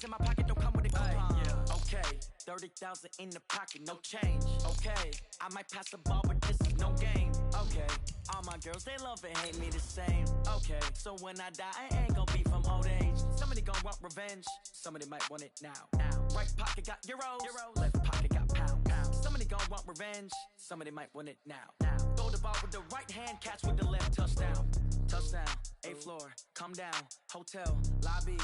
in my pocket, don't come with a coupon. Yeah. Okay, 30,000 in the pocket, no change. Okay, I might pass the ball, but this is no game. Okay, all my girls, they love and hate me the same. Okay, so when I die, I ain't gonna be from old age. Somebody gon' want revenge, somebody might want it now. Right pocket got euros, left pocket got pounds. Somebody gon' want revenge, somebody might want it now. Throw the ball with the right hand, catch with the left, touchdown. Touchdown, 8th floor, come down, hotel, lobby.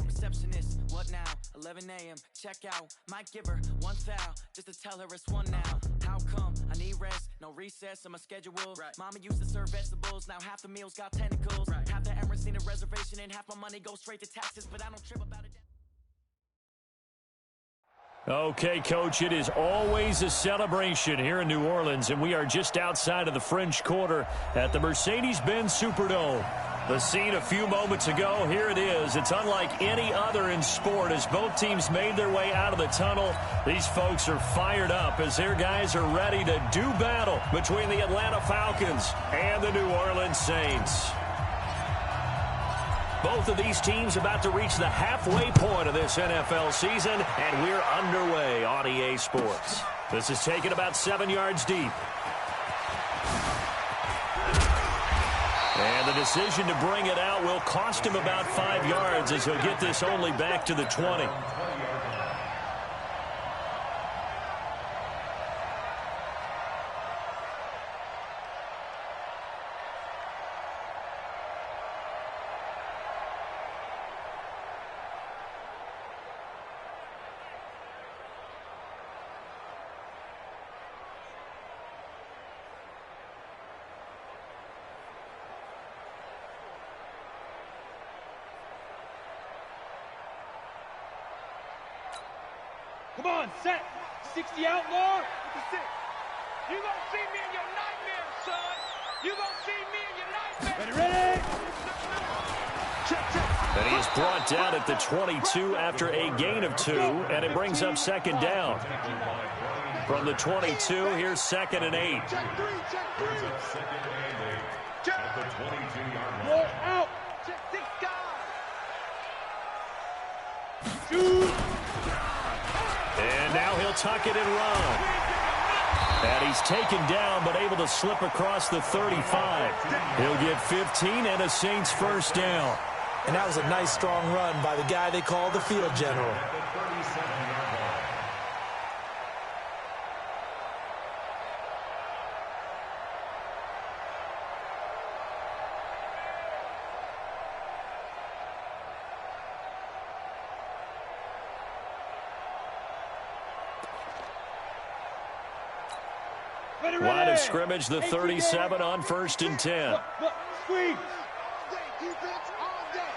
Receptionist, what now? 11 a.m., check out. Might give her one foul, just to tell her it's one now. How come? I need rest, no recess in my schedule. Right. Mama used to serve vegetables, now half the meals got tentacles. Right. Half the Emirates need a reservation and half my money goes straight to taxes, but I don't trip about it. Okay, Coach, it is always a celebration here in New Orleans, and we are just outside of the French Quarter at the Mercedes-Benz Superdome. The scene a few moments ago, here it is. It's unlike any other in sport as both teams made their way out of the tunnel. These folks are fired up as their guys are ready to do battle between the Atlanta Falcons and the New Orleans Saints. Both of these teams about to reach the halfway point of this NFL season, and we're underway on EA Sports. This is taken about 7 yards deep. And the decision to bring it out will cost him about 5 yards as he'll get this only back to the 20. Come on, set. 60 outlaw. 56. You gonna see me in your nightmare, son. You gonna see me in your nightmare. Ready? Check, check. And he is brought down at the 22 after a gain of 2, and it brings up second down. From the 22, here's 2nd and 8. Check 3, check 3. Check. At the 22-yard line. Roll out. Check 6 guys. Shoot. And now he'll tuck it and run. And he's taken down but able to slip across the 35. He'll get 15 and a Saints first down. And that was a nice, strong run by the guy they call the field general. Line of scrimmage, the 37 on 1st and 10. Look, squeeze. Defense on deck.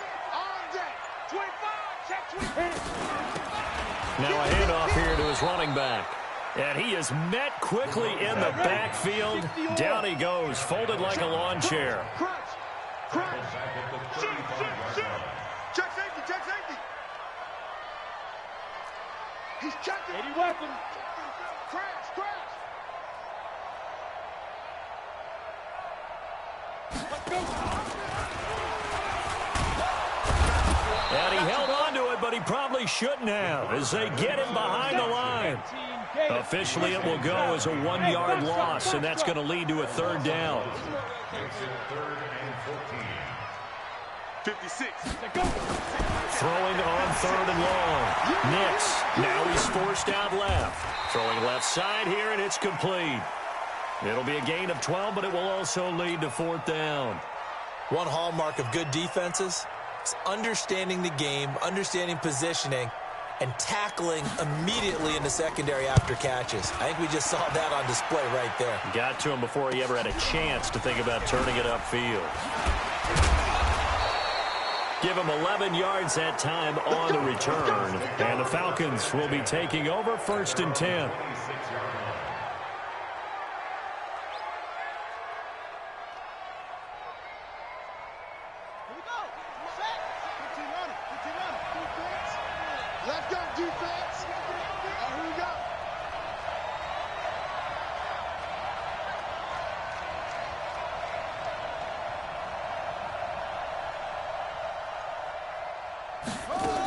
25, check 25. Now a handoff here to his running back. And he is met quickly in the backfield. Down he goes, folded like a lawn chair. Crunch. Shoot. Check safety. He's checking. 80 weapon. Crash. And he held on to it, but he probably shouldn't have as they get him behind the line. Officially, it will go as a 1-yard loss, and that's going to lead to a 3rd down. 56. Throwing on 3rd and long. Nix. Now he's forced out left. Throwing left side here, and it's complete. It'll be a gain of 12, but it will also lead to 4th down. One hallmark of good defenses is understanding the game, understanding positioning, and tackling immediately in the secondary after catches. I think we just saw that on display right there. Got to him before he ever had a chance to think about turning it upfield. Give him 11 yards that time on the return. And the Falcons will be taking over 1st and 10. Let's go, defense. Here we go. Oh!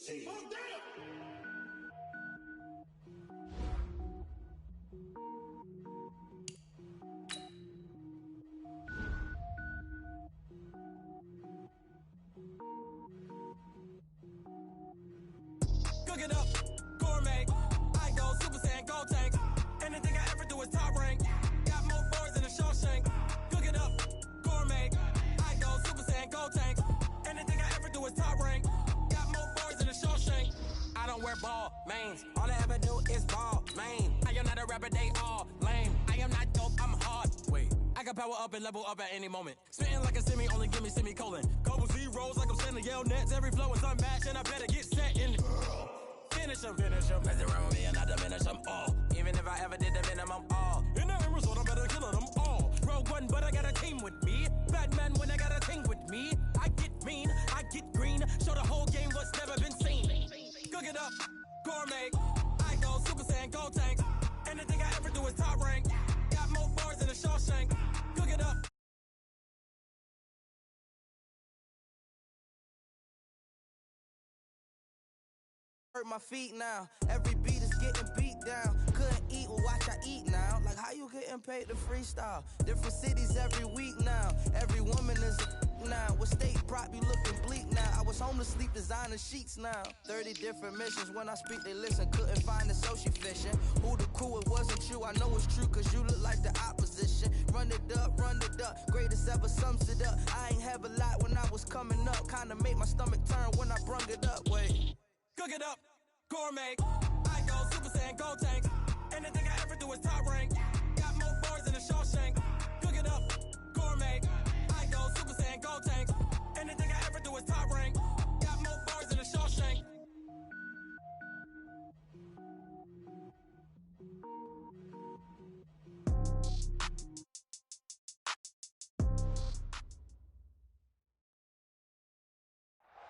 Cook it up, gourmet. I go Super Saiyan, go tank. Anything I ever do is top rank. Got more boards than a Shawshank. Cook it up, gourmet. I go Super Saiyan, go tank. Anything I ever do is top rank. Got more boards than a Shawshank. I don't wear ball mains. All I ever do is ball main. I am not a rapper, they all lame. I am not dope, I'm hard. Wait, I can power up and level up at any moment. Spitting like a semi, only give me semicolon. Couple zeros like I'm sending yell nets. Every flow is unmatched and I better get set in. Finish them. Mess around with me and I diminish them all. Even if I ever did the minimum all. In the end result, I better kill them all. Rogue One, but I got a team with me. Batman when I got a team with me. I get mean, I get green. Show the whole game what's never been seen. Cook it up, gourmet. I go Super Saiyan, go tank. Anything I ever do is top rank. Got more bars than a Shawshank. Cook it up. Hurt my feet now. Every beat is getting beat down. Couldn't eat, well watch I eat now. Like how you getting paid to freestyle? Different cities every week now. Every woman is a now. With state prop you looking bleak now. I was home to sleep designer sheets now. 30 different missions. When I speak they listen. Couldn't find it so she fishing. Who the crew, it wasn't true. I know it's true cause you look like the opposition. Run it up. Greatest ever sums it up. I ain't have a lot when I was coming up. Kinda made my stomach turn when I brung it up. Wait. Cook it up, gourmet. I go Super Saiyan, go tank. Anything I ever do is top rank. Got more bars than a Shawshank. Cook it up, gourmet. I go Super Saiyan, go tank. Anything I ever do is top rank. Got more bars than a Shawshank.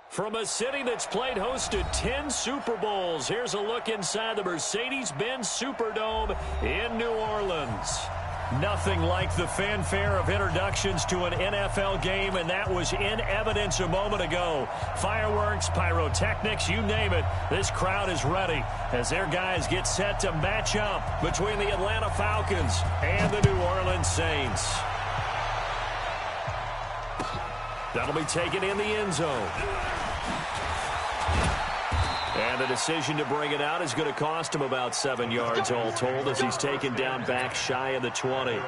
From a city that's played host to 10 Super Bowls, here's a look inside the Mercedes-Benz Superdome in New Orleans. Nothing like the fanfare of introductions to an NFL game, and that was in evidence a moment ago. Fireworks, pyrotechnics, you name it. This crowd is ready as their guys get set to match up between the Atlanta Falcons and the New Orleans Saints. That'll be taken in the end zone. And the decision to bring it out is going to cost him about 7 yards all told as he's taken down back shy of the 20.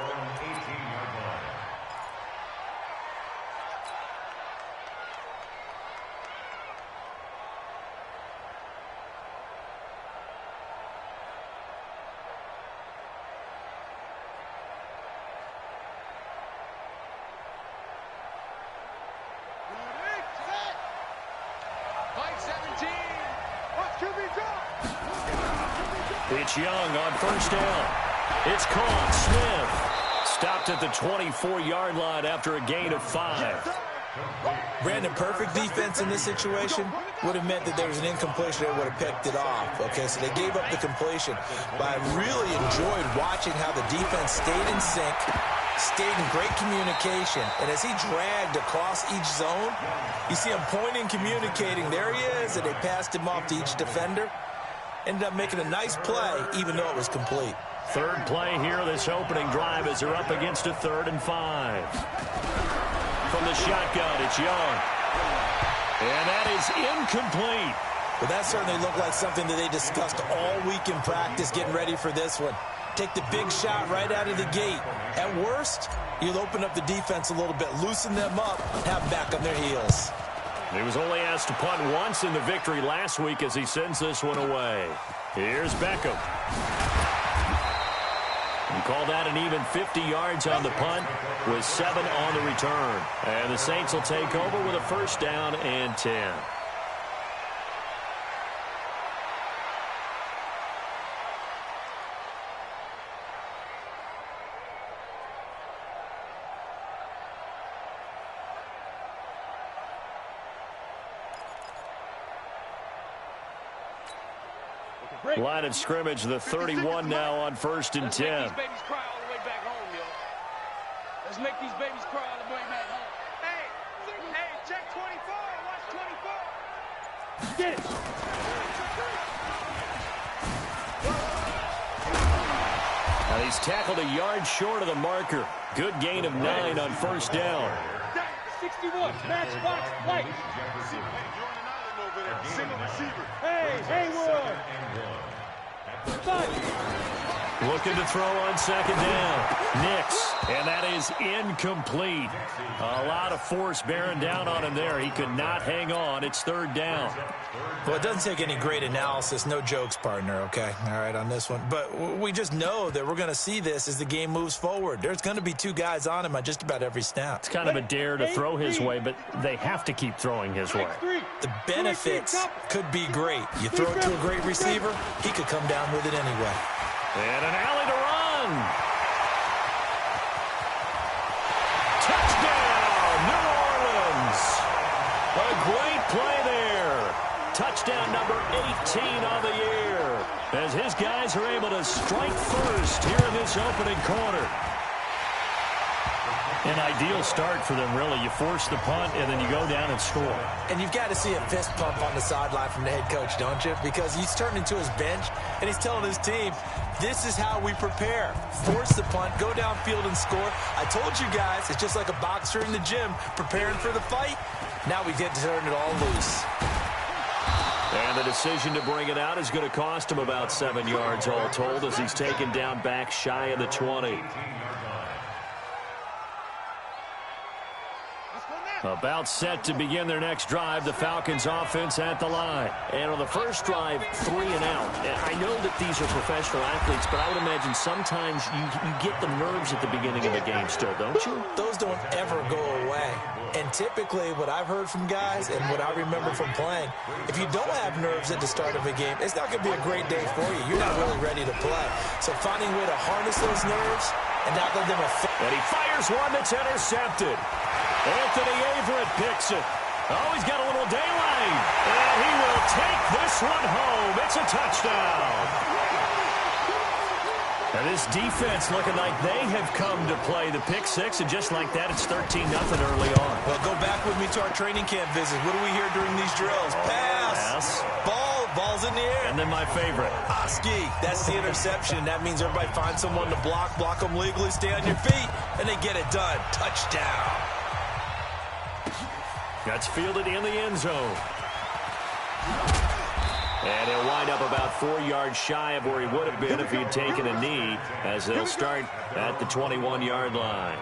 It's Young on first down. It's caught. Smith stopped at the 24-yard line after a gain of 5. Brandon, perfect defense in this situation would have meant that there was an incompletion that would have picked it off. Okay, so they gave up the completion. But I really enjoyed watching how the defense stayed in sync, stayed in great communication. And as he dragged across each zone, you see him pointing, communicating. There he is, and they passed him off to each defender. Ended up making a nice play, even though it was complete. Third play here, this opening drive, as they're up against a 3rd and 5. From the shotgun, it's Young. And that is incomplete. But that certainly looked like something that they discussed all week in practice, getting ready for this one. Take the big shot right out of the gate. At worst, you'll open up the defense a little bit, loosen them up, have them back on their heels. He was only asked to punt once in the victory last week as he sends this one away. Here's Beckham. And call that an even 50 yards on the punt with 7 on the return. And the Saints will take over with a first down and 10. Line of scrimmage, the 31 now on 1st and 10. Let's make these babies cry all the way back home, yo. Let's make these babies cry all the way back home. Hey, check 24. Watch 24. Get it. Now he's tackled a yard short of the marker. Good gain of 9 on first down. 61, match box, light. Hey, Haywood. Looking to throw on second down. Nix, and that is incomplete. A lot of force bearing down on him there. He could not hang on. It's third down. Well, it doesn't take any great analysis. No jokes, partner, okay? All right, on this one. But we just know that we're going to see this as the game moves forward. There's going to be 2 guys on him on just about every snap. It's kind of a dare to throw his way, but they have to keep throwing his way. The benefits could be great. You throw it to a great receiver, he could come down with it anyway. And an alley to run. Touchdown, New Orleans. A great play there. Touchdown number 18 on the year, as his guys are able to strike first here in this opening quarter. An ideal start for them, really. You force the punt, and then you go down and score. And you've got to see a fist pump on the sideline from the head coach, don't you? Because he's turning to his bench, and he's telling his team, this is how we prepare. Force the punt, go downfield and score. I told you guys, it's just like a boxer in the gym preparing for the fight. Now we get to turn it all loose. And the decision to bring it out is going to cost him about 7 yards all told, as he's taken down back shy of the 20. About set to begin their next drive, the Falcons offense at the line. And on the first drive, 3 and out. I know that these are professional athletes, but I would imagine sometimes you get the nerves at the beginning of a game still, don't you? Those don't ever go away. And typically what I've heard from guys and what I remember from playing, if you don't have nerves at the start of a game, it's not going to be a great day for you. You're not really ready to play. So finding a way to harness those nerves and not let them affect. And he fires one that's intercepted. Anthony Averett picks it. Oh, he's got a little daylight. And he will take this one home. It's a touchdown. Now this defense looking like they have come to play the pick six, and just like that, it's 13-0 early on. Well, go back with me to our training camp visit. What do we hear during these drills? Pass. Ball's in the air. And then my favorite. Oski. That's the interception. That means everybody finds someone to block them legally, stay on your feet, and they get it done. Touchdown. That's fielded in the end zone. And he'll wind up about 4 yards shy of where he would have been if he had taken a knee, as they'll start at the 21-yard line.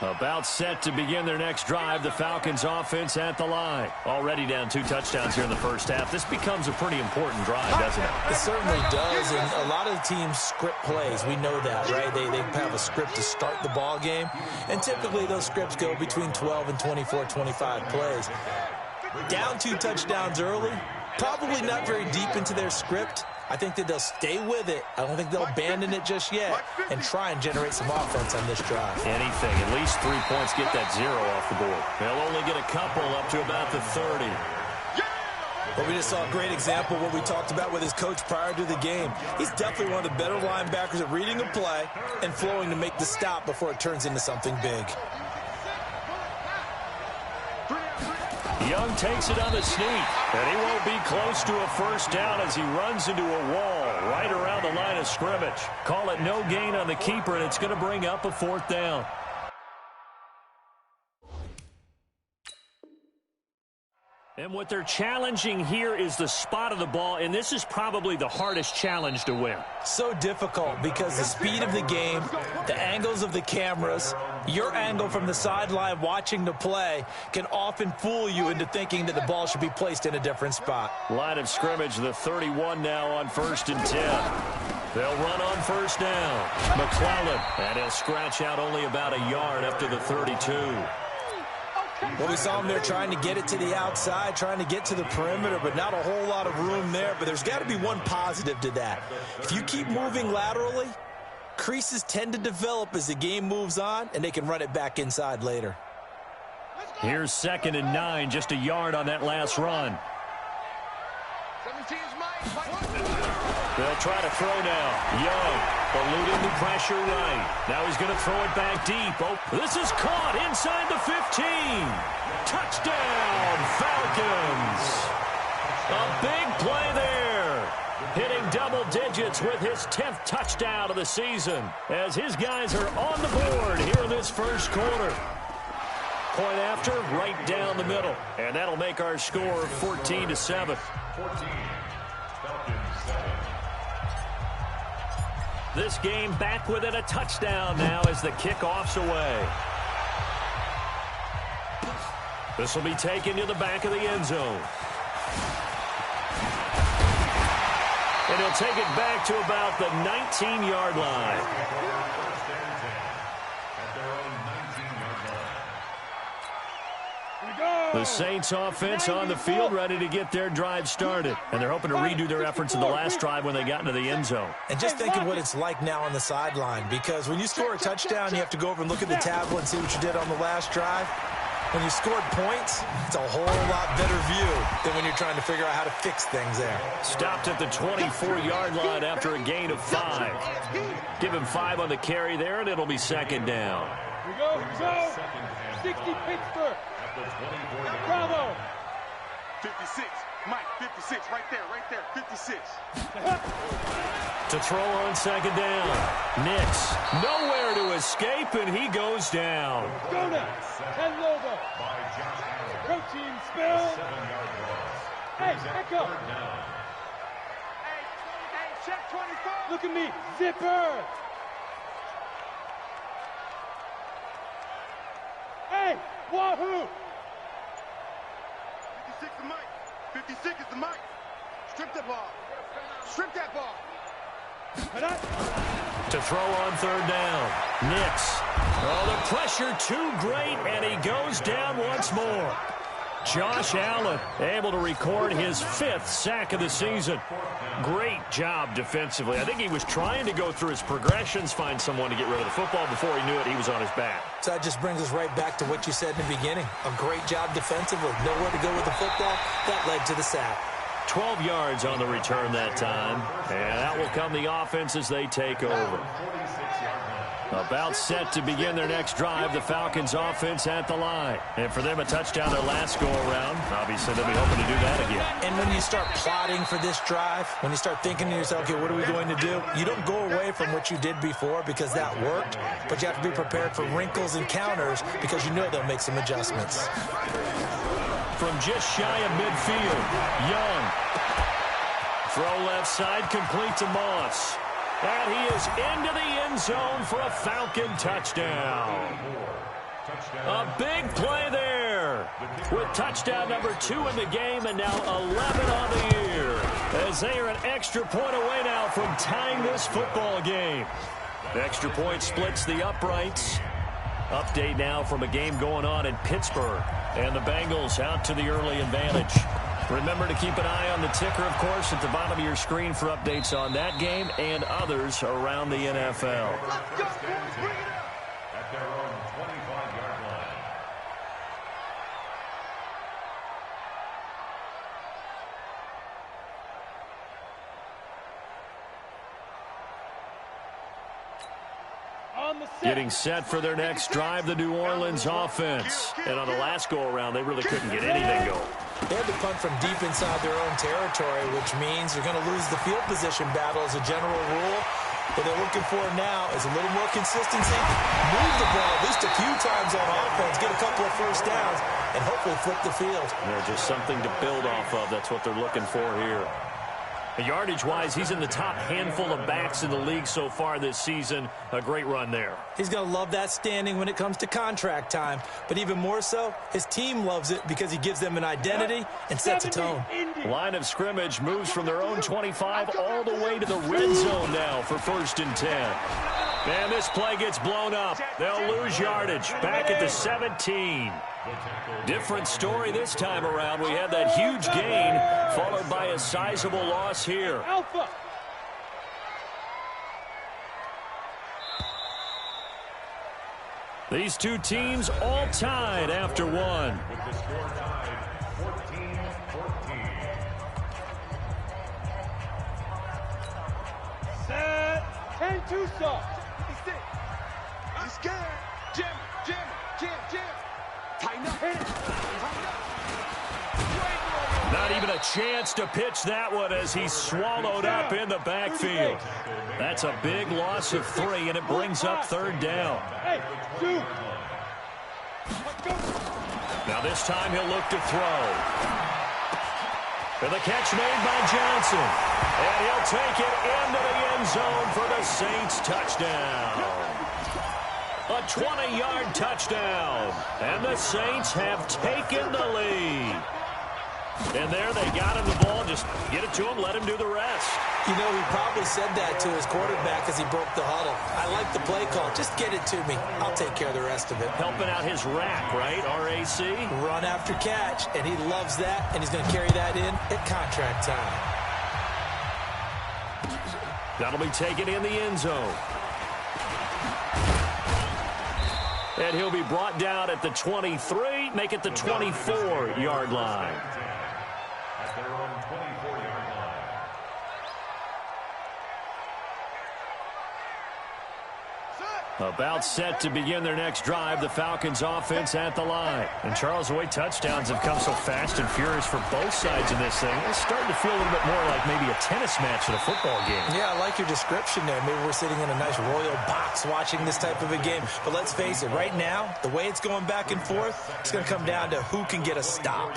About set to begin their next drive, the Falcons offense at the line. Already down 2 touchdowns here in the first half. This becomes a pretty important drive, doesn't it? It certainly does, and a lot of the teams script plays. We know that, right? They have a script to start the ball game, and typically those scripts go between 12 and 24, 25 plays. Down 2 touchdowns early, probably not very deep into their script. I think that they'll stay with it. I don't think they'll abandon it just yet and try and generate some offense on this drive. Anything, at least 3 points, get that 0 off the board. They'll only get a couple up to about the 30. Well, we just saw a great example of what we talked about with his coach prior to the game. He's definitely one of the better linebackers at reading a play and flowing to make the stop before it turns into something big. Young takes it on the sneak, and he won't be close to a first down as he runs into a wall right around the line of scrimmage. Call it no gain on the keeper, and it's going to bring up a 4th down. And what they're challenging here is the spot of the ball, and this is probably the hardest challenge to win. So difficult because the speed of the game, the angles of the cameras, your angle from the sideline watching the play can often fool you into thinking that the ball should be placed in a different spot. Line of scrimmage, the 31 now on 1st and 10. They'll run on first down. McClellan, and he'll scratch out only about a yard up to the 32. Well, we saw him there trying to get it to the outside, trying to get to the perimeter, but not a whole lot of room there. But there's got to be one positive to that. If you keep moving laterally, creases tend to develop as the game moves on, and they can run it back inside later. Here's 2nd and 9, just a yard on that last run. 17's Mike. They'll try to throw now. Young eluding the pressure right. Now he's going to throw it back deep. Oh, this is caught inside the 15. Touchdown, Falcons. A big play there. Hitting double digits with his 10th touchdown of the season as his guys are on the board here in this first quarter. Point after, right down the middle. And that'll make our score 14-7. 14. Falcons 7. This game back within a touchdown now as the kickoff's away. This will be taken to the back of the end zone. And he'll take it back to about the 19-yard line. The Saints offense on the field ready to get their drive started. And they're hoping to redo their efforts in the last drive when they got into the end zone. And just think of what it's like now on the sideline, because when you score a touchdown, you have to go over and look at the tablet and see what you did on the last drive. When you scored points, it's a whole lot better view than when you're trying to figure out how to fix things there. Stopped at the 24-yard line after a gain of 5. Give him 5 on the carry there, and it'll be second down. Here we go. 60 Pittsburgh. Bravo. 56. Mike, 56. Right there. 56. To throw on second down. Nix nowhere to escape, and he goes down. Go now. 10 Lobo. Protein spill. Hey, echo. Hey, check 24. Look at me. Zipper. Hey, wahoo. 56 is Mike. 56 is the Mike. Strip that ball. Strip that ball. To throw on third down. Nix. Oh, the pressure too great, and he goes down once more. Josh Allen able to record his 5th sack of the season. Great job defensively. I think he was trying to go through his progressions, find someone to get rid of the football. Before he knew it, he was on his back. So that just brings us right back to what you said in the beginning. A great job defensively. Nowhere to go with the football. That led to the sack. 12 yards on the return that time. And that will come the offense as they take over. About set to begin their next drive, the Falcons offense at the line. And for them, a touchdown their last go-around. Obviously, they'll be hoping to do that again. And when you start plotting for this drive, when you start thinking to yourself, okay, what are we going to do? You don't go away from what you did before because that worked, but you have to be prepared for wrinkles and counters because you know they'll make some adjustments. From just shy of midfield, Young. Throw left side, complete to Moss. And he is into the end zone for a Falcon touchdown. A big play there with touchdown number 2 in the game and now 11 on the year as they are an extra point away now from tying this football game. The extra point splits the uprights. Update now from a game going on in Pittsburgh, and the Bengals out to the early advantage. Remember to keep an eye on the ticker, of course, at the bottom of your screen for updates on that game and others around the NFL. At their own 25-yard line. Getting set for their next drive, the New Orleans offense. And on the last go-around, they really couldn't get anything going. They had to punt from deep inside their own territory, which means you're going to lose the field position battle as a general rule. What they're looking for now is a little more consistency, move the ball at least a few times on offense, get a couple of first downs, and hopefully flip the field. They're just something to build off of. That's what they're looking for here. Yardage-wise, he's in the top handful of backs in the league so far this season. A great run there. He's going to love that standing when it comes to contract time. But even more so, his team loves it because he gives them an identity and sets a tone. Line of scrimmage moves from their own 25 all the way to the red zone now for 1st and 10. And this play gets blown up. They'll lose yardage back at the 17. Different story this time around. We had that huge gain followed by a sizable loss here. Alpha. These two teams all tied after one. With the score tied 14-14. too soft. 56. He's scared. Jam, jam, jam, jam. Tighten up. Hit it. Tighten up. Not even a chance to pitch that one as he's swallowed up in the backfield. That's a big loss of 3, and it brings up 3rd down. Hey, 2. Now this time he'll look to throw. And the catch made by Johnson. And he'll take it into the end zone for the Saints touchdown. A 20-yard touchdown. And the Saints have taken the lead. And there they got him the ball. Just get it to him, let him do the rest. You know, he probably said that to his quarterback as he broke the huddle. I like the play call. Just get it to me. I'll take care of the rest of it. Helping out his rack, right? RAC. Run after catch, and he loves that, and he's going to carry that in at contract time. That'll be taken in the end zone. And he'll be brought down at the 23, make it the 24-yard line. At their own 24-yard line. About set to begin their next drive, the Falcons offense at the line. And Charles, the way touchdowns have come so fast and furious for both sides in this thing, it's starting to feel a little bit more like maybe a tennis match at a football game. Yeah, I like your description there. Maybe we're sitting in a nice royal box watching this type of a game. But let's face it, right now, the way it's going back and forth, it's going to come down to who can get a stop.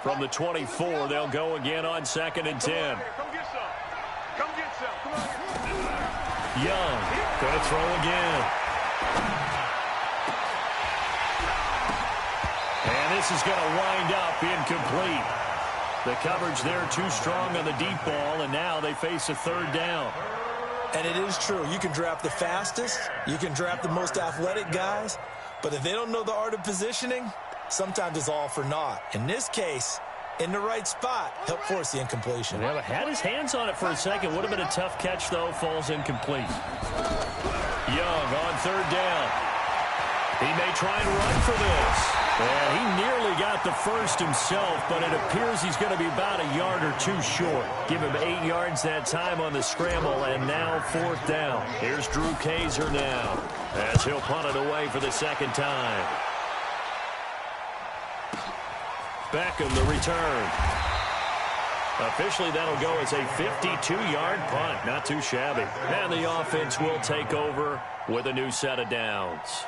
From the 24, they'll go again on 2nd and 10. Come get some. Come get some. Come on. Young, going to throw again. And this is going to wind up incomplete. The coverage there too strong on the deep ball, and now they face a 3rd down. And it is true. You can draft the fastest. You can draft the most athletic guys. But if they don't know the art of positioning, sometimes it's all for naught. In this case, in the right spot, help force the incompletion. Yeah, but had his hands on it for a second. Would have been a tough catch, though. Falls incomplete. Young on 3rd down. He may try and run for this. And he nearly got the first himself, but it appears he's going to be about a yard or 2 short. Give him 8 yards that time on the scramble, and now 4th down. Here's Drew Kaiser now as he'll punt it away for the 2nd time. Beckham the return. Officially, that'll go as a 52-yard punt. Not too shabby. And the offense will take over with a new set of downs.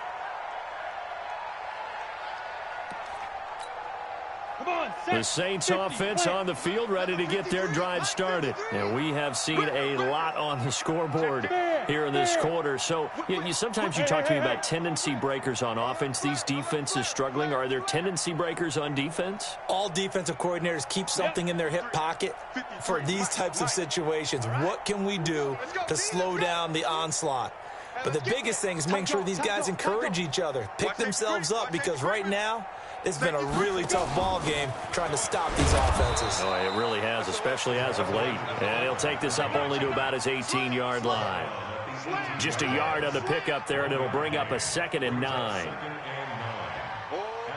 The Saints offense on the field ready to get their drive started. And we have seen a lot on the scoreboard here in this quarter. So sometimes you talk to me about tendency breakers on offense. These defenses struggling. Are there tendency breakers on defense? All defensive coordinators keep something in their hip pocket for these types of situations. What can we do to slow down the onslaught? But the biggest thing is making sure these guys encourage each other, pick themselves up, because right now, it's been a really tough ball game trying to stop these offenses. Oh, it really has, especially as of late. And he'll take this up only to about his 18-yard line. Just a yard on the pickup there, and it'll bring up a 2nd and 9. Oh,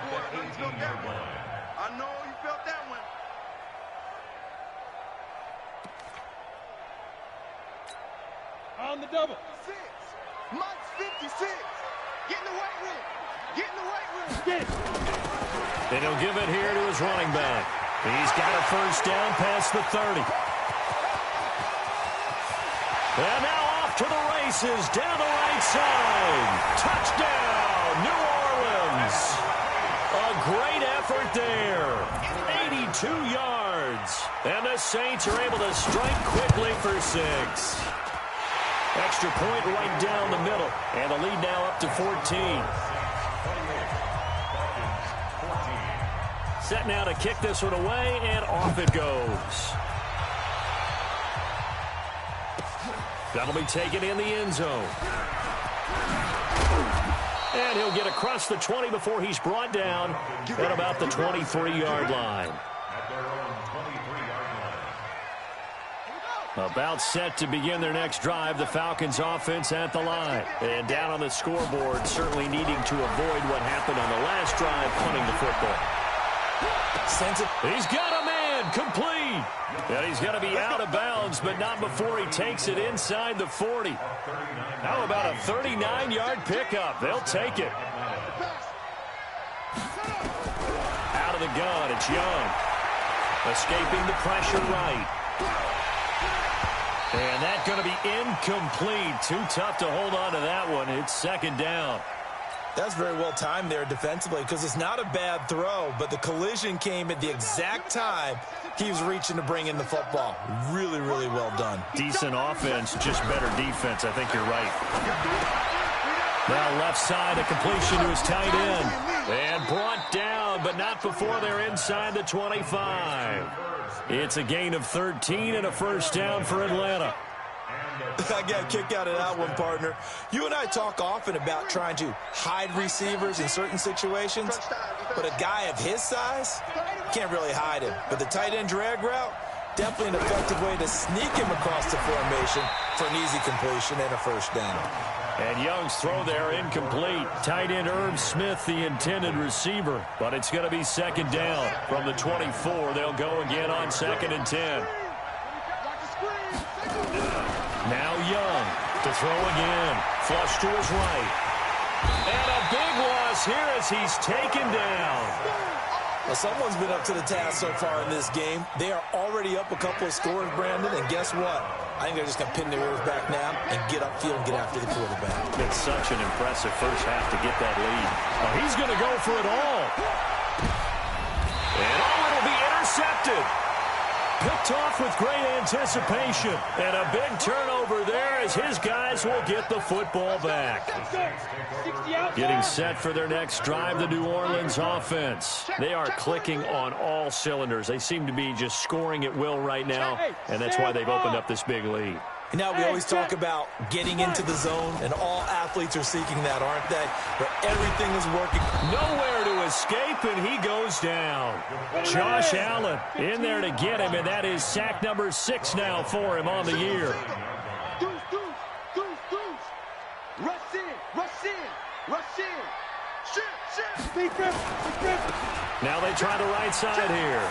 boy, you felt that one. I know you felt that one. On the double. 6. Mike's 56. Get in the weight room. Get in the weight room. Get it. And he'll give it here to his running back. He's got a 1st down past the 30. And now off to the races down the right side. Touchdown, New Orleans. A great effort there. 82 yards. And the Saints are able to strike quickly for 6. Extra point right down the middle. And the lead now up to 14. Set now to kick this one away, and off it goes. That'll be taken in the end zone. And he'll get across the 20 before he's brought down at about the 23-yard line. At their own 23-yard line. About set to begin their next drive, the Falcons offense at the line. And down on the scoreboard, certainly needing to avoid what happened on the last drive, punting the football. Sense it. He's got a man, complete. And he's going to be out of bounds, but not before he takes it inside the 40. How about a 39-yard pickup? They'll take it. Out of the gun, it's Young. Escaping the pressure right. And that's going to be incomplete. Too tough to hold on to that one. It's second down. That's very well timed there defensively because it's not a bad throw, but the collision came at the exact time he was reaching to bring in the football. Really, really well done. Decent offense, just better defense. I think you're right. Now left side, a completion to his tight end. And brought down, but not before they're inside the 25. It's a gain of 13 and a first down for Atlanta. I got a kick out of that one, partner. You and I talk often about trying to hide receivers in certain situations, but a guy of his size can't really hide him. But the tight end drag route, definitely an effective way to sneak him across the formation for an easy completion and a first down. And Young's throw there incomplete. Tight end Irv Smith, the intended receiver, but it's going to be second down. From the 24, they'll go again on 2nd and 10. Now Young to throw again. Flush to his right. And a big loss here as he's taken down. Well, someone's been up to the task so far in this game. They are already up a couple of scores, Brandon, and guess what? I think they're just going to pin their ears back now and get upfield and get after the quarterback. It's such an impressive first half to get that lead. Oh, he's going to go for it all. And it'll be intercepted. Picked off with great anticipation. And a big turnover there as his guys will get the football back. Getting set for their next drive, the New Orleans offense. They are clicking on all cylinders. They seem to be just scoring at will right now, and that's why they've opened up this big lead. And now we always talk about getting into the zone, and all athletes are seeking that, aren't they? Where everything is working. Nowhere to escape, and he goes down. Josh Allen in there to get him, and that is sack number 6 now for him on the year. Rush in, rush in, rush in. Now they try the right side here.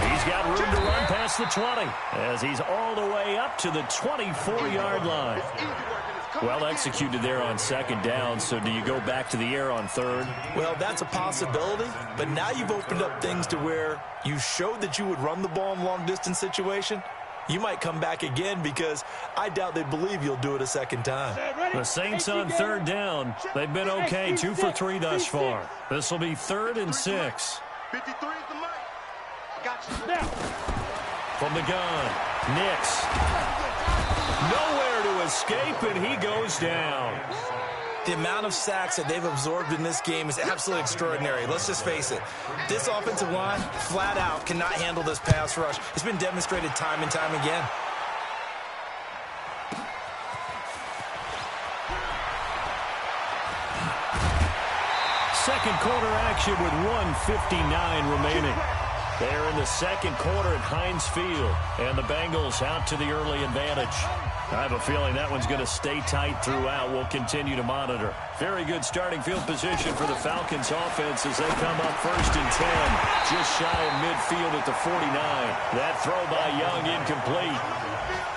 He's got room to run past the 20 as he's all the way up to the 24-yard line. Well executed there on second down, so do you go back to the air on third? Well, that's a possibility, but now you've opened up things to where you showed that you would run the ball in long-distance situation. You might come back again because I doubt they believe you'll do it a second time. The Saints on third down. They've been okay, 2 for 3 thus far. This will be 3rd and 6. 53 is the mic. Got you. From the gun, Nix. Nowhere to escape, and he goes down. The amount of sacks that they've absorbed in this game is absolutely extraordinary. Let's just face it. This offensive line, flat out, cannot handle this pass rush. It's been demonstrated time and time again. Second quarter action with 1:59 remaining. They're in the second quarter at Heinz Field, and the Bengals out to the early advantage. I have a feeling that one's going to stay tight throughout. We'll continue to monitor. Very good starting field position for the Falcons offense as they come up 1st and 10, just shy of midfield at the 49. That throw by Young incomplete.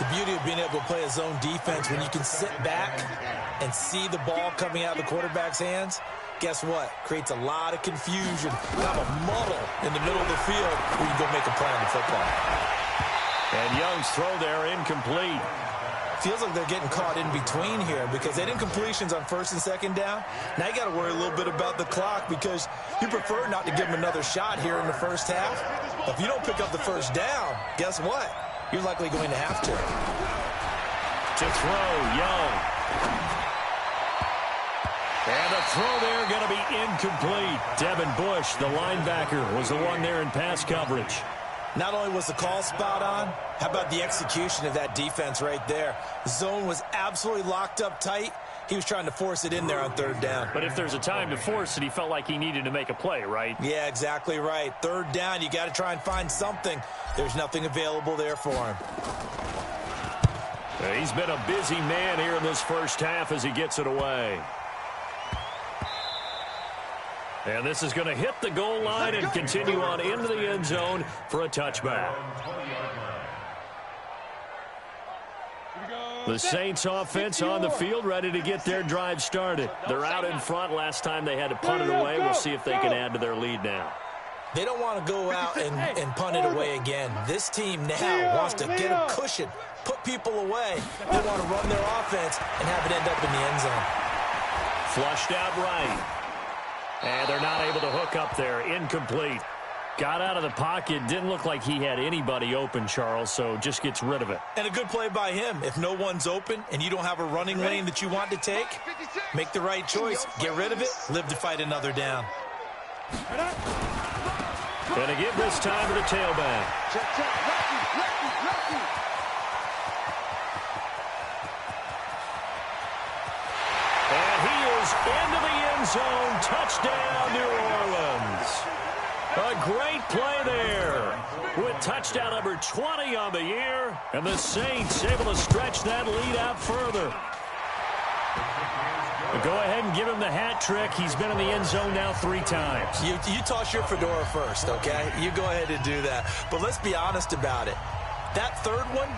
The beauty of being able to play a zone defense when you can sit back and see the ball coming out of the quarterback's hands, guess what? Creates a lot of confusion, kind of a muddle in the middle of the field where you can go make a play on the football. And Young's throw there incomplete. Feels like they're getting caught in between here because they did incompletions on 1st and 2nd down. Now you got to worry a little bit about the clock because you prefer not to give them another shot here in the first half. But if you don't pick up the first down, guess what? You're likely going to have to. To throw, Young. And a throw there going to be incomplete. Devin Bush, the linebacker, was the one there in pass coverage. Not only was the call spot on, how about the execution of that defense right there? The zone was absolutely locked up tight. He was trying to force it in there on 3rd down. But if there's a time to force it, he felt like he needed to make a play, right? Yeah, exactly right. 3rd down, you got to try and find something. There's nothing available there for him. He's been a busy man here in this first half as he gets it away. And this is going to hit the goal line and continue on into the end zone for a touchback. The Saints offense on the field, ready to get their drive started. They're out in front. Last time they had to punt it away. We'll see if they can add to their lead now. They don't want to go out and punt it away again. This team now wants to get a cushion, put people away. They want to run their offense and have it end up in the end zone. Flushed out right. And they're not able to hook up there. Incomplete. Got out of the pocket. Didn't look like he had anybody open, Charles, so just gets rid of it. And a good play by him. If no one's open and you don't have a running lane that you want to take, make the right choice. Get rid of it. Live to fight another down. And to give this time to the tailback. And he is into the end zone. Touchdown, New Orleans. A great play there with touchdown number 20 on the year. And the Saints able to stretch that lead out further. Go ahead and give him the hat trick. He's been in the end zone now 3 times. You toss your fedora first, okay? You go ahead and do that. But let's be honest about it. That third one,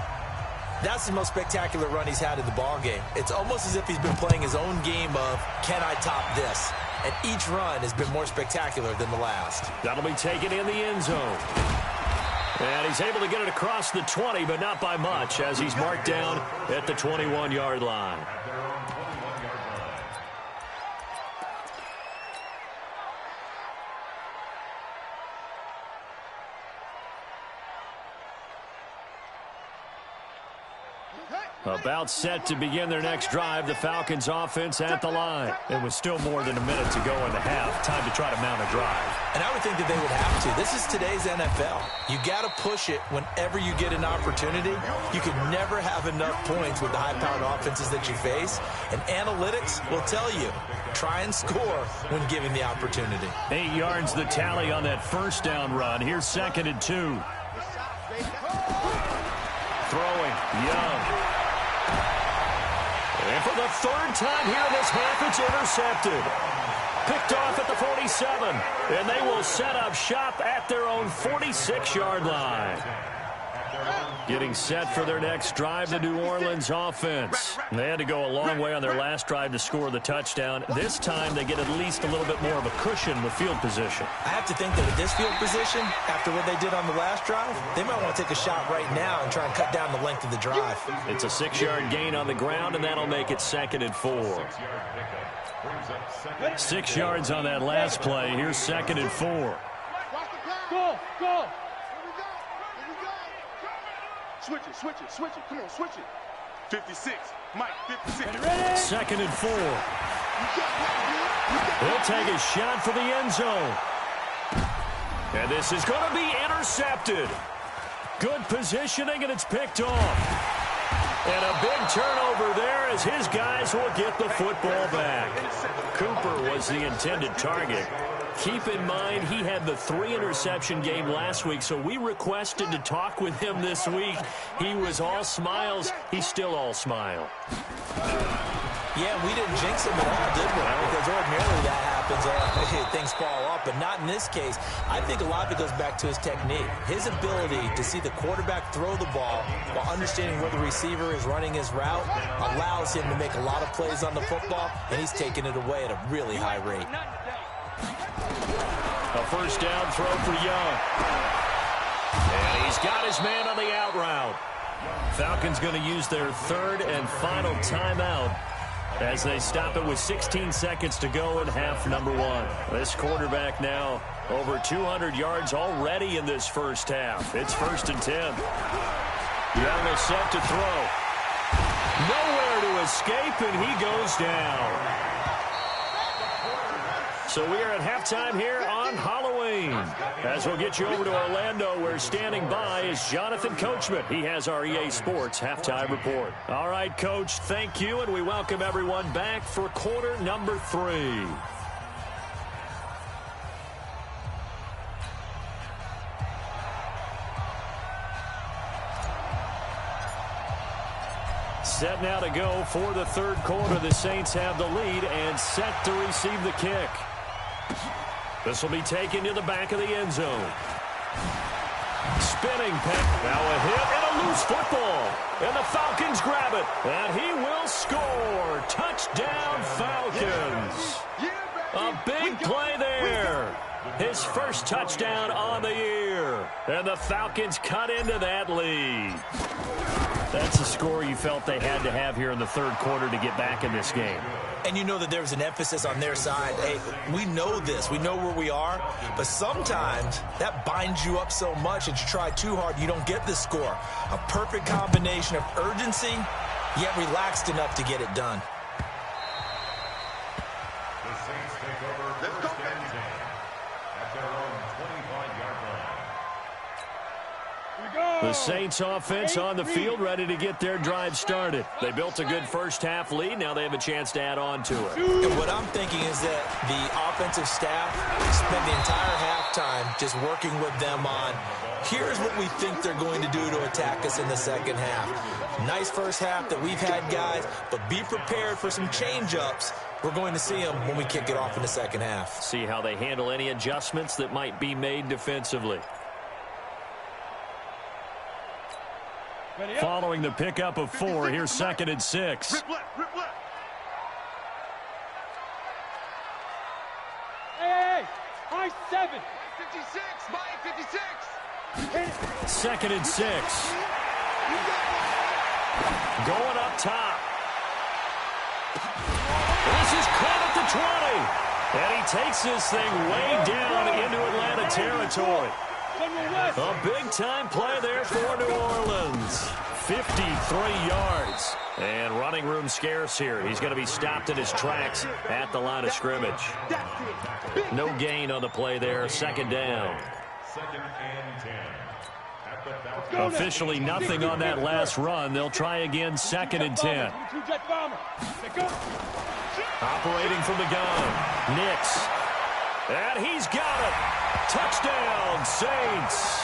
that's the most spectacular run he's had in the ballgame. It's almost as if he's been playing his own game of, can I top this? And each run has been more spectacular than the last. That'll be taken in the end zone. And he's able to get it across the 20, but not by much, as he's marked down at the 21-yard line. About set to begin their next drive, the Falcons offense at the line. It was still more than a minute to go in the half. Time to try to mount a drive. And I would think that they would have to. This is today's NFL. You got to push it whenever you get an opportunity. You can never have enough points with the high-powered offenses that you face. And analytics will tell you, try and score when given the opportunity. 8 yards the tally on that first down run. Here's 2nd and 2. Throwing, Young. And for the 3rd time here in this half, it's intercepted. Picked off at the 47. And they will set up shop at their own 46-yard line. Getting set for their next drive, the New Orleans offense. They had to go a long way on their last drive to score the touchdown. This time they get at least a little bit more of a cushion with field position. I have to think that with this field position, after what they did on the last drive, they might want to take a shot right now and try and cut down the length of the drive. It's a 6-yard gain on the ground, and that'll make it 2nd and 4. 6 yards on that last play. Here's 2nd and 4. Go, go. Switch it. Come on, switch it. 56. Mike, 56. 2nd and 4. He'll take a shot for the end zone. And this is going to be intercepted. Good positioning, and it's picked off. And a big turnover there as his guys will get the football back. Cooper was the intended target. Keep in mind, he had the 3-interception game last week, so we requested to talk with him this week. He was all smiles. He's still all smile. Yeah, we didn't jinx him at all, did we? Because ordinarily that happens. Things fall off, but not in this case. I think a lot of it goes back to his technique. His ability to see the quarterback throw the ball while understanding where the receiver is running his route allows him to make a lot of plays on the football, and he's taking it away at a really high rate. A first down throw for Young. And he's got his man on the out route. Falcons going to use their 3rd and final timeout as they stop it with 16 seconds to go in half number 1. This quarterback now over 200 yards already in this first half. It's 1st and 10. Young is set to throw. Nowhere to escape, and he goes down. So we are at halftime here on Halloween. As we'll get you over to Orlando, where standing by is Jonathan Coachman. He has our EA Sports halftime report. All right, Coach, thank you, and we welcome everyone back for quarter number 3. Set now to go for the 3rd quarter. The Saints have the lead and set to receive the kick. This will be taken to the back of the end zone. Spinning pass. Now a hit and a loose football, and the Falcons grab it, and he will score. Touchdown, Falcons. A big play there. His first touchdown on the year, and the Falcons cut into that lead. That's a score you felt they had to have here in the third quarter to get back in this game. And you know that there was an emphasis on their side. Hey, we know this. We know where we are. But sometimes that binds you up so much that you try too hard, you don't get the score. A perfect combination of urgency, yet relaxed enough to get it done. The Saints take over first and 10 at their own 25-yard line. The Saints offense on the field, ready to get their drive started. They built a good first-half lead. Now they have a chance to add on to it. And what I'm thinking is that the offensive staff spent the entire halftime just working with them on, here's what we think they're going to do to attack us in the second half. Nice first half that we've had, guys, but be prepared for some change-ups. We're going to see them when we kick it off in the second half. See how they handle any adjustments that might be made defensively. Following the pickup of 4, here's 2nd and 6. Rip left, rip left. Hey, high 7. 56, my 56. 2nd and 6. Going up top. This is caught at the 20. And he takes this thing way down into Atlanta territory. A big-time play there for New Orleans. 53 yards. And running room scarce here. He's going to be stopped in his tracks at the line of scrimmage. No gain on the play there. 2nd down. 2nd and 10 at the Falcons. Officially nothing on that last run. They'll try again, 2nd and 10. Operating from the gun. Nix. And he's got it. Touchdown, Saints.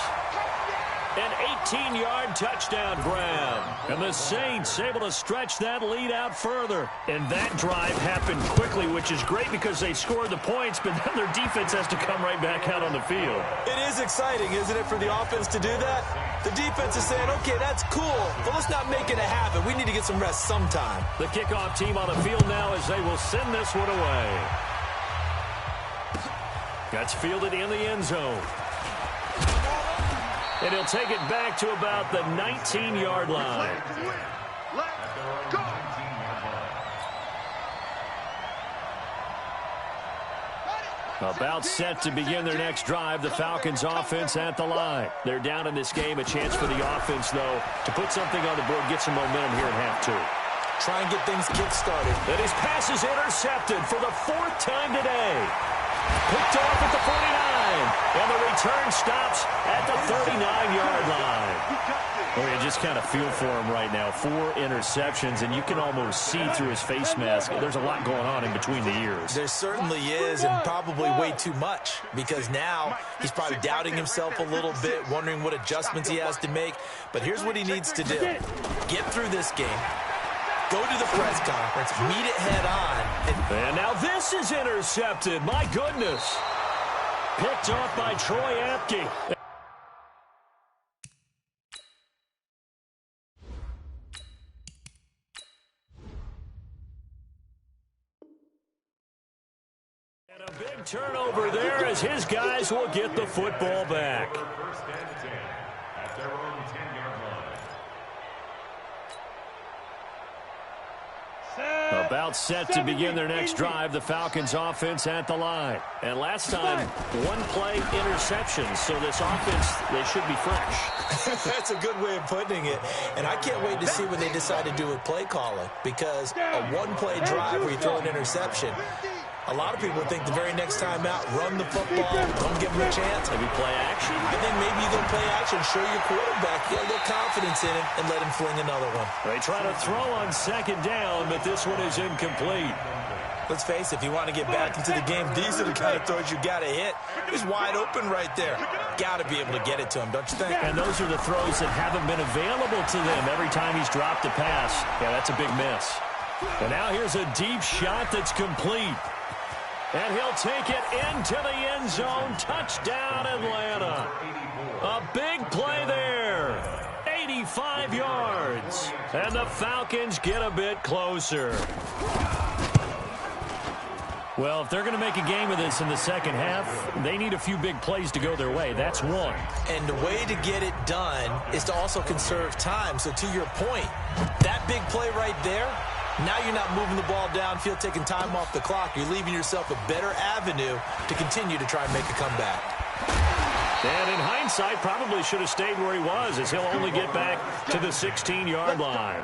An 18-yard touchdown grab. And the Saints able to stretch that lead out further. And that drive happened quickly, which is great because they scored the points, but then their defense has to come right back out on the field. It is exciting, isn't it, for the offense to do that? The defense is saying, okay, that's cool, but let's not make it a habit. We need to get some rest sometime. The kickoff team on the field now as they will send this one away. That's fielded in the end zone. And he'll take it back to about the 19-yard line. Let's go. About set to begin their next drive, the Falcons offense at the line. They're down in this game. A chance for the offense, though, to put something on the board, get some momentum here in half 2. Try and get things kick-started. And his pass is intercepted for the 4th time today. Picked off at the 49, and the return stops at the 39-yard line. Well, you just kind of feel for him right now. 4 interceptions, and you can almost see through his face mask. There's a lot going on in between the ears. There certainly is, and probably way too much, because now he's probably doubting himself a little bit, wondering what adjustments he has to make. But here's what he needs to do. Get through this game. Go to the press conference, meet it head on. And now this is intercepted. My goodness. Picked off by Troy Apke. And a big turnover there as his guys will get the football back. First and 10 at their own 10-yard line. About set to begin their next drive, the Falcons offense at the line. And last time, 1 play interception, so this offense, they should be fresh. That's a good way of putting it. And I can't wait to see when they decide to do with play calling, because a 1-play drive where you throw an interception, a lot of people think the very next time out, run the football, don't give them a chance. Maybe play action. I think maybe you go play action, show your quarterback, get a little confidence in him, and let him fling another one. They try to throw on 2nd down, but this one is incomplete. Let's face it, if you want to get back into the game, these are the kind of throws you got to hit. He's wide open right there. Got to be able to get it to him, don't you think? And those are the throws that haven't been available to them every time he's dropped a pass. Yeah, that's a big miss. And now here's a deep shot that's complete. And he'll take it into the end zone. Touchdown, Atlanta. A big play there. 25 yards. And the Falcons get a bit closer. Well, if they're going to make a game of this in the second half, they need a few big plays to go their way. That's one. And the way to get it done is to also conserve time. So to your point, that big play right there, now you're not moving the ball downfield, taking time off the clock. You're leaving yourself a better avenue to continue to try and make a comeback. And in hindsight, probably should have stayed where he was, as he'll only get back to the 16-yard line.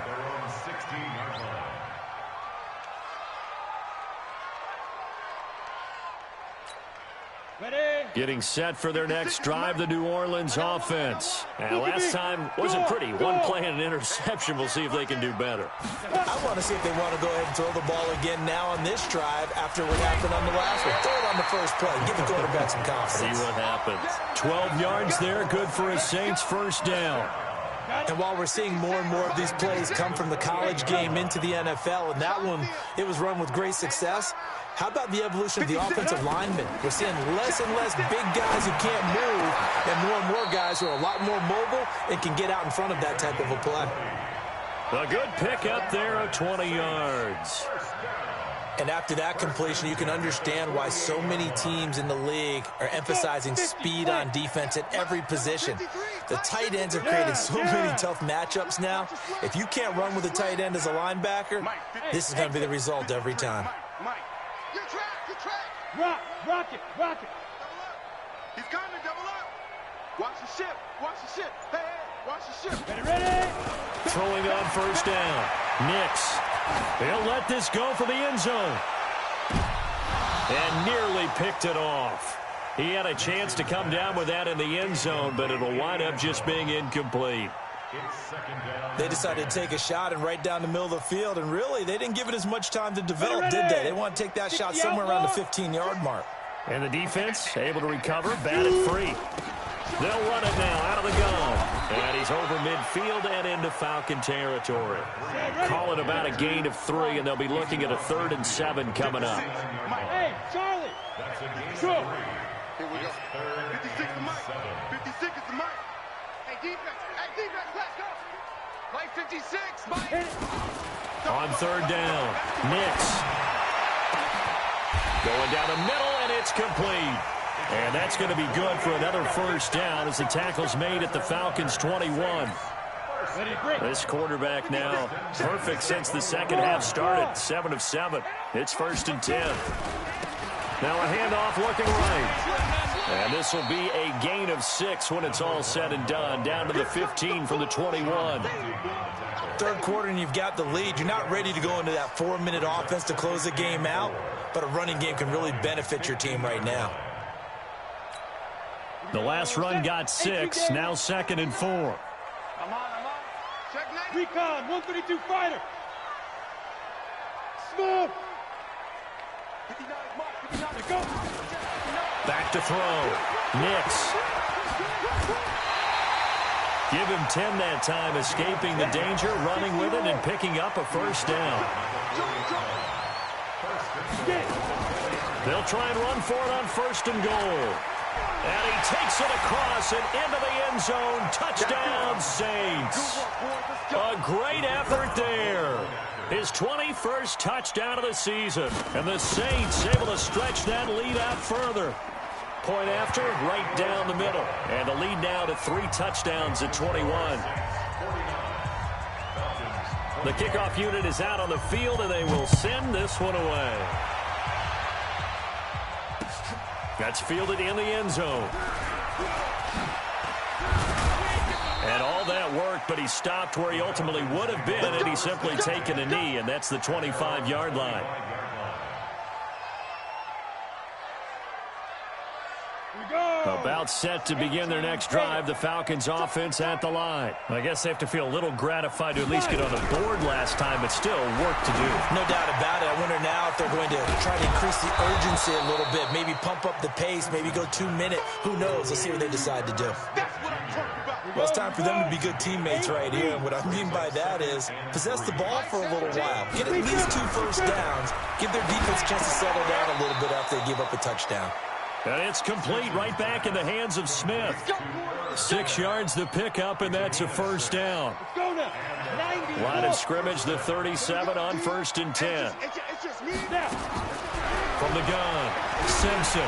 Getting set for their next drive, the New Orleans offense. And last time wasn't pretty. One play and an interception. We'll see if they can do better. I want to see if they want to go ahead and throw the ball again now on this drive after what happened on the last one. Throw it on the first play. Give the quarterback some confidence. See what happens. 12 yards there. Good for a Saints first down. And while we're seeing more and more of these plays come from the college game into the NFL, and that one, it was run with great success, how about the evolution of the offensive linemen? We're seeing less and less big guys who can't move and more guys who are a lot more mobile and can get out in front of that type of a play. A good pick up there of 20 yards. And after that completion, you can understand why so many teams in the league are emphasizing speed on defense at every position. The tight ends have created so many tough matchups now. If you can't run with a tight end as a linebacker, this is going to be the result every time. Rock it. Double up. He's coming, double up. Watch the ship. Hey, watch the ship. Ready? Throwing on first down. Nix. He'll let this go for the end zone. And nearly picked it off. He had a chance to come down with that in the end zone, but it'll wind up just being incomplete. They decided to take a shot and right down the middle of the field, and really, they didn't give it as much time to develop, did they? They want to take that shot somewhere around the 15-yard mark. And the defense able to recover, batted free. They'll run it now out of the gun. And he's over midfield and into Falcon territory. Call it about a gain of 3, and they'll be looking at a 3rd and 7 coming up. Hey, Charlie. Go. Here we go. 56 is Mike. 56 is the Mike. Hey, defense, let's go. Play 56, Mike. On 3rd down, Nix. Going down the middle, and it's complete. And that's going to be good for another first down as the tackle's made at the Falcons' 21. This quarterback now perfect since the second half started. 7 of 7. It's 1st and 10. Now a handoff looking right. And this will be a gain of 6 when it's all said and done. Down to the 15 from the 21. Third quarter and you've got the lead. You're not ready to go into that 4-minute offense to close the game out, but a running game can really benefit your team right now. The last run got 6. Now 2nd and 4. I'm on. Check 9. Recon, 132 fighter. Smooth. 59, Mike. 59, go. Back to throw. Nix. Give him 10 that time, escaping the danger, running with it, and picking up a first down. They'll try and run for it on 1st and goal. And he takes it across and into the end zone. Touchdown, Saints. A great effort there. His 21st touchdown of the season. And the Saints able to stretch that lead out further. Point after, right down the middle. And the lead now to 3 touchdowns at 21. The kickoff unit is out on the field, and they will send this one away. That's fielded in the end zone. And all that worked, but he stopped where he ultimately would have been, and he's simply taken a knee, and that's the 25-yard line. About set to begin their next drive, the Falcons offense at the line. I guess they have to feel a little gratified to at least get on the board last time, but still work to do. No doubt about it. I wonder now if they're going to try to increase the urgency a little bit, maybe pump up the pace, maybe go 2-minute. Who knows? Let's see what they decide to do. Well, it's time for them to be good teammates right here, and what I mean by that is possess the ball for a little while. Get at least 2 first downs. Give their defense a chance to settle down a little bit after they give up a touchdown. And it's complete right back in the hands of Smith. 6 yards the pickup, and that's a first down. Let's go now. 90. Line of scrimmage, the 37 on 1st and 10. It's just me now. From the gun, Simpson.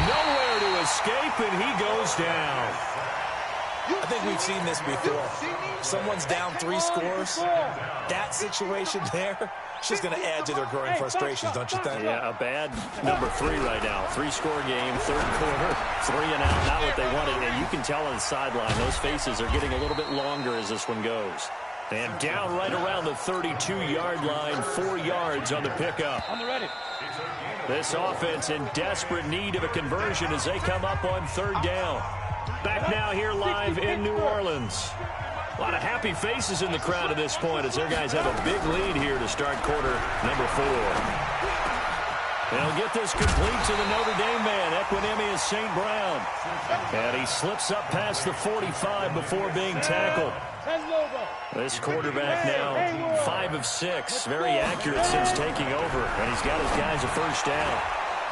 Nowhere to escape, and he goes down. I think we've seen this before. Someone's down 3 scores. That situation there, it's just going to add to their growing frustrations, don't you think? Yeah, a bad number 3 right now. 3-score game, 3rd quarter, 3 and out, not what they wanted. And you can tell on the sideline, those faces are getting a little bit longer as this one goes. And down right around the 32-yard line, 4 yards on the pickup. On the ready. This offense in desperate need of a conversion as they come up on 3rd down. Back now here live in New Orleans. A lot of happy faces in the crowd at this point as their guys have a big lead here to start quarter number 4. They'll get this complete to the Notre Dame man, Equinemius St. Brown. And he slips up past the 45 before being tackled. This quarterback now 5 of 6. Very accurate since taking over. And he's got his guys a first down.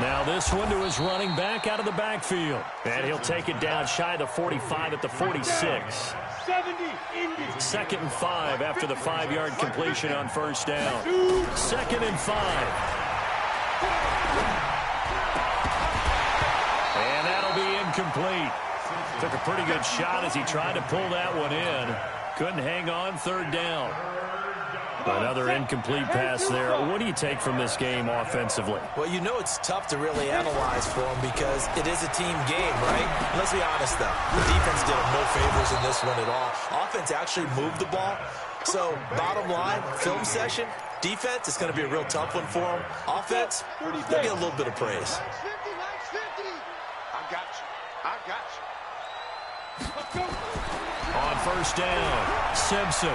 Now this one to his running back out of the backfield. And he'll take it down shy of the 45 at the 46. 2nd and 5 after the 5-yard completion on first down. 2nd and 5. And that'll be incomplete. Took a pretty good shot as he tried to pull that one in. Couldn't hang on 3rd down. Another incomplete pass there. What do you take from this game offensively? Well, you know it's tough to really analyze for them because it is a team game, right? Let's be honest, though. The defense did them no favors in this one at all. Offense actually moved the ball. So, bottom line, film session, defense, it's going to be a real tough one for them. Offense, they'll get a little bit of praise. I got you. On first down, Simpson.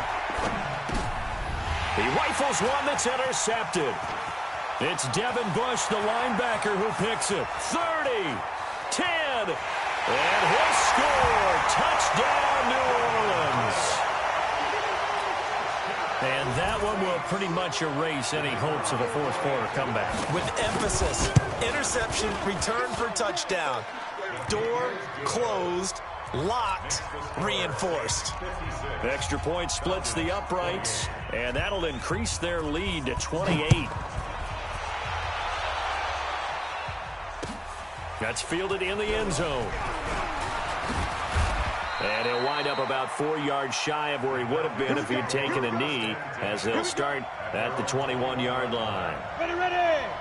He rifles one that's intercepted. It's Devin Bush, the linebacker, who picks it. 30, 10, and he'll score. Touchdown, New Orleans. And that one will pretty much erase any hopes of a 4th quarter comeback. With emphasis, interception, return for touchdown. Door closed, locked, reinforced. Extra point splits the uprights, and that'll increase their lead to 28. That's fielded in the end zone. And he'll wind up about 4 yards shy of where he would have been if he had taken a knee, as they'll start at the 21-yard line.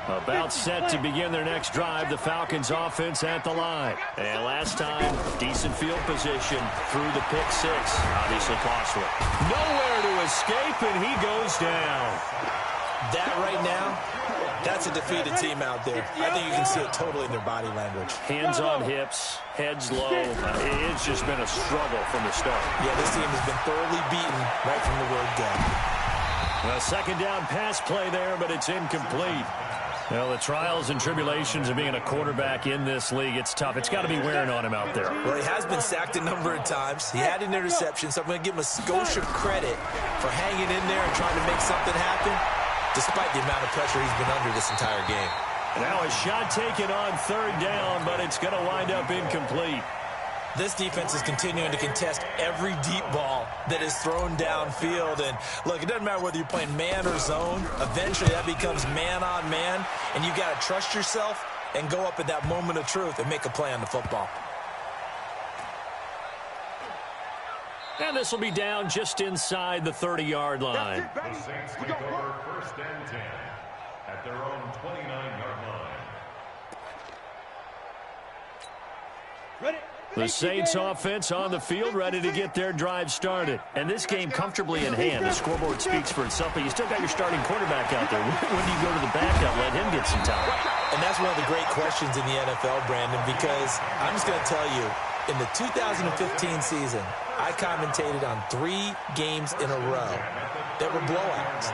About set to begin their next drive, the Falcons offense at the line. And last time, decent field position through the pick 6. Obviously costly. Nowhere to escape, and he goes down. That right now, that's a defeated team out there. I think you can see it totally in their body language. Hands on hips, heads low. It's just been a struggle from the start. Yeah, this team has been thoroughly beaten right from the word go. A 2nd down pass play there, but it's incomplete. Well, the trials and tribulations of being a quarterback in this league, it's tough. It's got to be wearing on him out there. Well, he has been sacked a number of times. He had an interception, so I'm going to give him a skosh of credit for hanging in there and trying to make something happen, despite the amount of pressure he's been under this entire game. Now a shot taken on 3rd down, but it's going to wind up incomplete. This defense is continuing to contest every deep ball that is thrown downfield. And, look, it doesn't matter whether you're playing man or zone. Eventually, that becomes man on man, and you've got to trust yourself and go up at that moment of truth and make a play on the football. And this will be down just inside the 30-yard line. The Saints take over 1st and 10 at their own 29-yard line. Ready? The Saints offense on the field, ready to get their drive started. And this game comfortably in hand. The scoreboard speaks for itself, but you still got your starting quarterback out there. When do you go to the backup, let him get some time? And that's one of the great questions in the NFL, Brandon, because I'm just going to tell you, in the 2015 season, I commentated on 3 games in a row that were blowouts.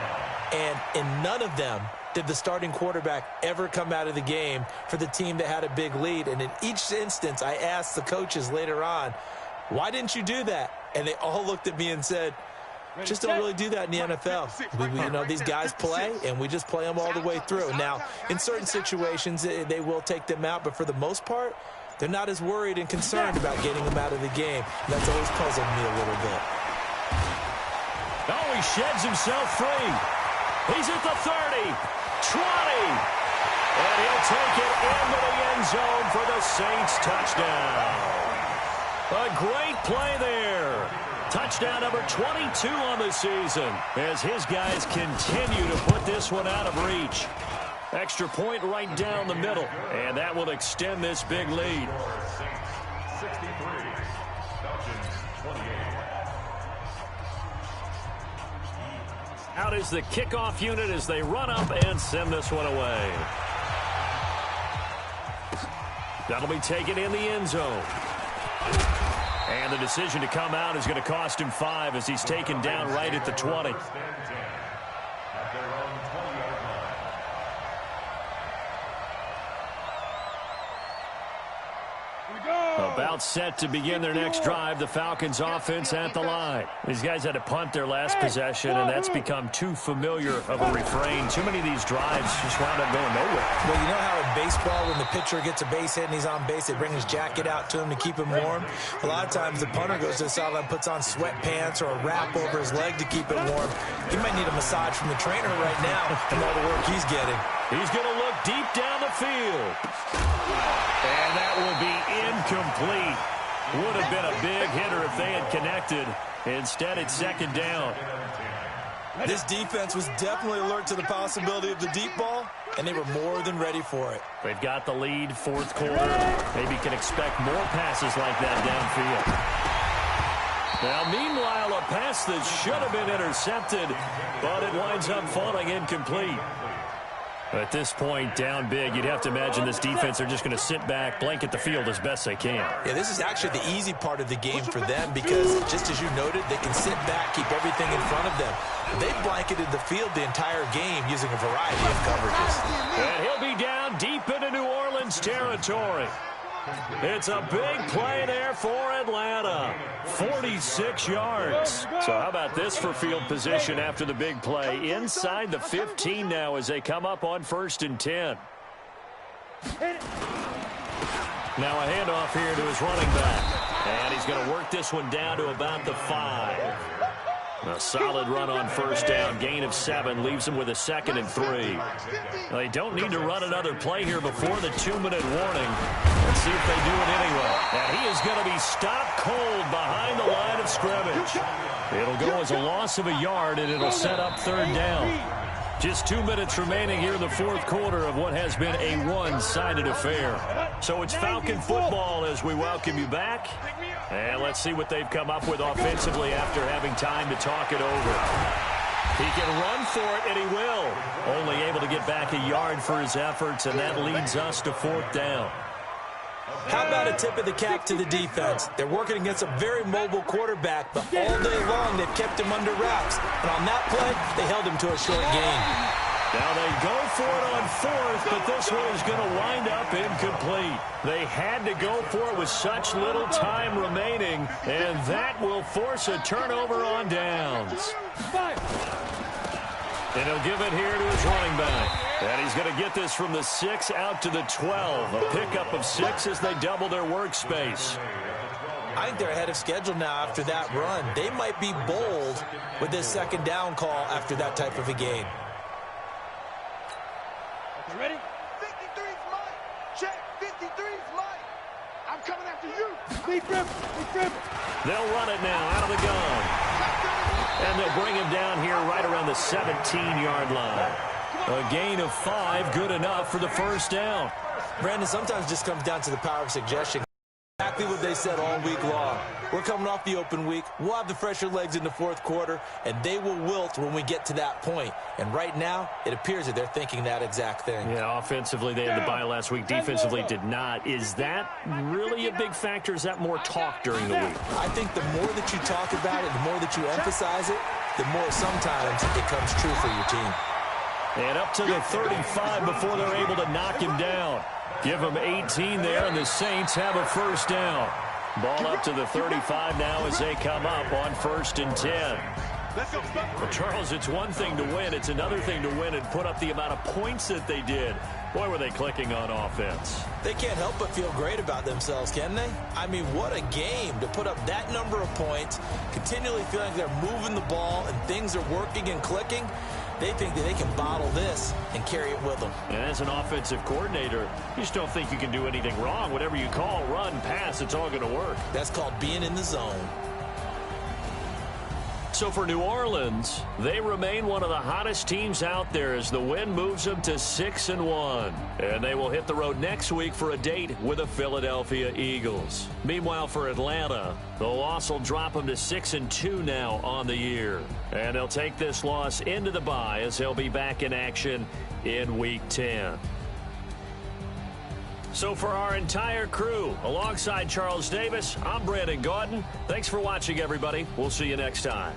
And in none of them did the starting quarterback ever come out of the game for the team that had a big lead. And in each instance, I asked the coaches later on, why didn't you do that? And they all looked at me and said, Just don't really do that in the NFL. You know, these guys play, and we just play them all the way through. Now, in certain situations, they will take them out, but for the most part, they're not as worried and concerned about getting them out of the game. And that's always puzzled me a little bit. Oh, he sheds himself free. He's at the 30, 20, and he'll take it into the end zone for the Saints touchdown. A great play there. Touchdown number 22 on the season as his guys continue to put this one out of reach. Extra point right down the middle, and that will extend this big lead. 63, Falcons 28. Out is the kickoff unit as they run up and send this one away. That'll be taken in the end zone. And the decision to come out is going to cost him 5 as he's taken down right at the 20. At their own 20-yard line. About set to begin their next drive, the Falcons offense at the line. These guys had to punt their last possession, and that's become too familiar of a refrain. Too many of these drives just wound up going nowhere. Well, you know how in baseball, when the pitcher gets a base hit and he's on base, they bring his jacket out to him to keep him warm? A lot of times the punter goes to the sideline, puts on sweatpants or a wrap over his leg to keep it warm. He might need a massage from the trainer right now from all the work he's getting. He's going to look deep down the field. And that will be incomplete. Would have been a big hitter if they had connected. Instead, it's second down. This defense was definitely alert to the possibility of the deep ball, and they were more than ready for it. They've got the lead, fourth quarter. Maybe can expect more passes like that downfield. Now, meanwhile, a pass that should have been intercepted, but it winds up falling incomplete. At this point, down big, you'd have to imagine this defense are just going to sit back, blanket the field as best they can. Yeah, this is actually the easy part of the game for them because, just as you noted, they can sit back, keep everything in front of them. They've blanketed the field the entire game using a variety of coverages. And he'll be down deep into New Orleans territory. It's a big play there for Atlanta. 46 yards. So how about this for field position after the big play? Inside the 15 now as they come up on 1st and 10. Now a handoff here to his running back. And he's going to work this one down to about the 5. A solid run on 1st down. Gain of 7 leaves him with a 2nd and 3. They don't need to run another play here before the 2-minute warning. Let's see if they do it anyway. And he is going to be stopped cold behind the line of scrimmage. It'll go as a loss of a yard, and it'll set up 3rd down. Just 2 minutes remaining here in the 4th quarter of what has been a one-sided affair. So it's Falcon football as we welcome you back. And let's see what they've come up with offensively after having time to talk it over. He can run for it, and he will. Only able to get back a yard for his efforts, and that leads us to 4th down. How about a tip of the cap to the defense? They're working against a very mobile quarterback, but all day long they've kept him under wraps. And on that play, they held him to a short gain. Now they go for it on 4th, but this one is going to wind up incomplete. They had to go for it with such little time remaining, and that will force a turnover on downs. And he'll give it here to his running back. And he's going to get this from the 6 out to the 12. A pickup of 6 as they double their workspace. I think they're ahead of schedule now after that run. They might be bold with this 2nd down call after that type of a game. You ready? 53's mine. Check. 53's mine. I'm coming after you. Deep rip. They'll run it now out of the gun. And they'll bring him down here right around the 17-yard line. A gain of 5, good enough for the 1st down. Brandon, sometimes just comes down to the power of suggestion. Exactly what they said all week long. We're coming off the open week. We'll have the fresher legs in the 4th quarter, and they will wilt when we get to that point. And right now, it appears that they're thinking that exact thing. Yeah, offensively, they had the bye last week. Defensively, did not. Is that really a big factor? Is that more talk during the week? I think the more that you talk about it, the more that you emphasize it, the more sometimes it comes true for your team. And up to the 35 before they're able to knock him down. Give them 18 there, and the Saints have a 1st down. Ball up to the 35 now as they come up on 1st and 10. Let's go, Well, Charles, it's one thing to win. It's another thing to win and put up the amount of points that they did. Boy, were they clicking on offense. They can't help but feel great about themselves, can they? I mean, what a game to put up that number of points, continually feeling like they're moving the ball and things are working and clicking. They think that they can bottle this and carry it with them. And as an offensive coordinator, you just don't think you can do anything wrong. Whatever you call, run, pass, it's all going to work. That's called being in the zone. So for New Orleans, they remain one of the hottest teams out there as the win moves them to 6-1. And they will hit the road next week for a date with the Philadelphia Eagles. Meanwhile, for Atlanta, the loss will drop them to 6-2 now on the year. And they'll take this loss into the bye as they'll be back in action in Week 10. So for our entire crew, alongside Charles Davis, I'm Brandon Gaudin. Thanks for watching, everybody. We'll see you next time.